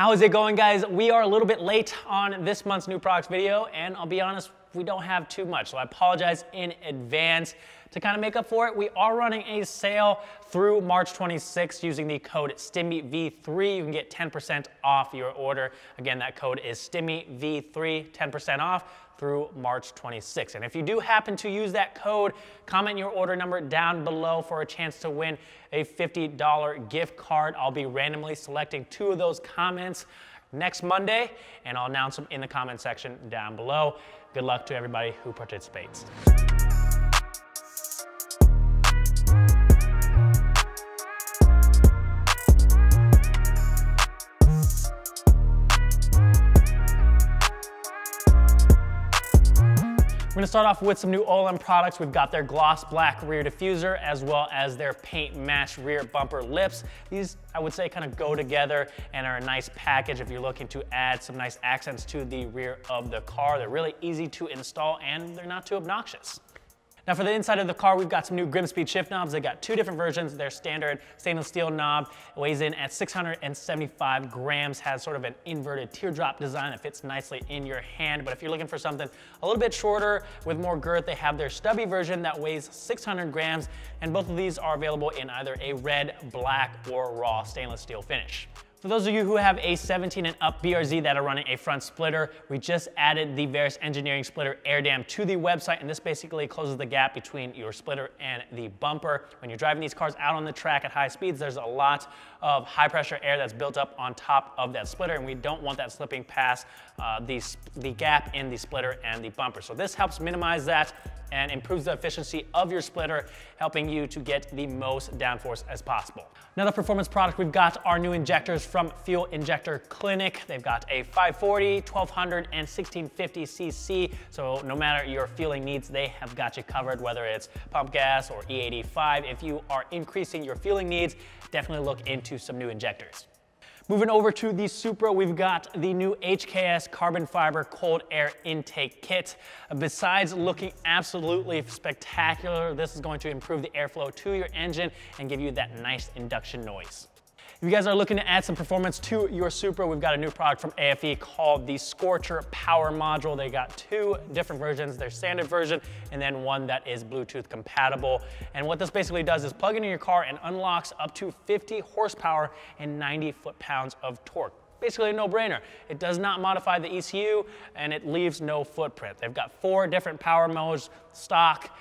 How is it going, guys? We are a little bit late on this month's new products video, and I'll be honest, we don't have too much, so I apologize in advance. To kind of make up for it, we are running a sale through March 26th using the code STIMMYV3. You can get 10% off your order. Again, that code is STIMMYV3, 10% off through March 26th. And if you do happen to use that code, comment your order number down below for a chance to win a $50 gift card. I'll be randomly selecting 2 of those comments next Monday, and I'll announce them in the comment section down below. Good luck to everybody who participates. We're gonna start off with some new OLM products. We've got their gloss black rear diffuser as well as their paint match rear bumper lips. These, I would say, kind of go together and are a nice package if you're looking to add some nice accents to the rear of the car. They're really easy to install and they're not too obnoxious. Now for the inside of the car, we've got some new Grimspeed shift knobs. They've got 2 different versions. Their standard stainless steel knob weighs in at 675 grams, has sort of an inverted teardrop design that fits nicely in your hand. But if you're looking for something a little bit shorter with more girth, they have their stubby version that weighs 600 grams. And both of these are available in either a red, black, or raw stainless steel finish. For those of you who have a 17 and up BRZ that are running a front splitter, we just added the Varus Engineering splitter air dam to the website, and this basically closes the gap between your splitter and the bumper. When you're driving these cars out on the track at high speeds, there's a lot of high pressure air that's built up on top of that splitter, and we don't want that slipping past the gap in the splitter and the bumper. So this helps minimize that and improves the efficiency of your splitter, helping you to get the most downforce as possible. Another performance product, we've got our new injectors from Fuel Injector Clinic. They've got a 540, 1200, and 1650 cc. So no matter your fueling needs, they have got you covered, whether it's pump gas or E85. If you are increasing your fueling needs, definitely look into some new injectors. Moving over to the Supra, we've got the new HKS carbon fiber cold air intake kit. Besides looking absolutely spectacular, this is going to improve the airflow to your engine and give you that nice induction noise. If you guys are looking to add some performance to your Supra, we've got a new product from AFE called the Scorcher Power Module. They got 2 different versions, their standard version, and then one that is Bluetooth compatible. And what this basically does is plug into your car and unlocks up to 50 horsepower and 90 foot-pounds of torque. Basically a no-brainer. It does not modify the ECU and it leaves no footprint. They've got 4 different power modes: stock,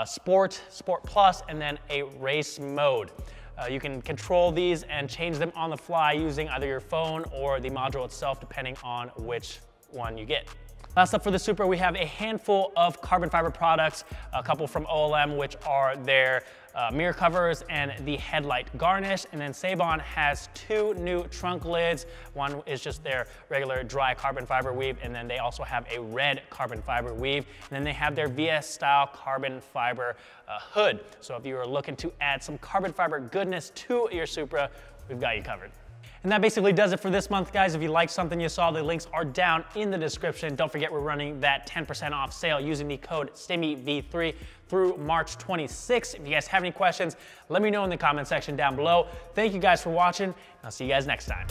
sport, sport plus, and then a race mode. You can control these and change them on the fly using either your phone or the module itself, depending on which one you get. Last up for the Supra, we have a handful of carbon fiber products, a couple from OLM, which are their mirror covers and the headlight garnish. And then Sabon has 2 new trunk lids. One is just their regular dry carbon fiber weave, and then they also have a red carbon fiber weave. And then they have their VS style carbon fiber hood. So if you are looking to add some carbon fiber goodness to your Supra, we've got you covered. And that basically does it for this month, guys. If you liked something you saw, the links are down in the description. Don't forget we're running that 10% off sale using the code STIMMYV3 through March 26th. If you guys have any questions, let me know in the comment section down below. Thank you guys for watching, and I'll see you guys next time.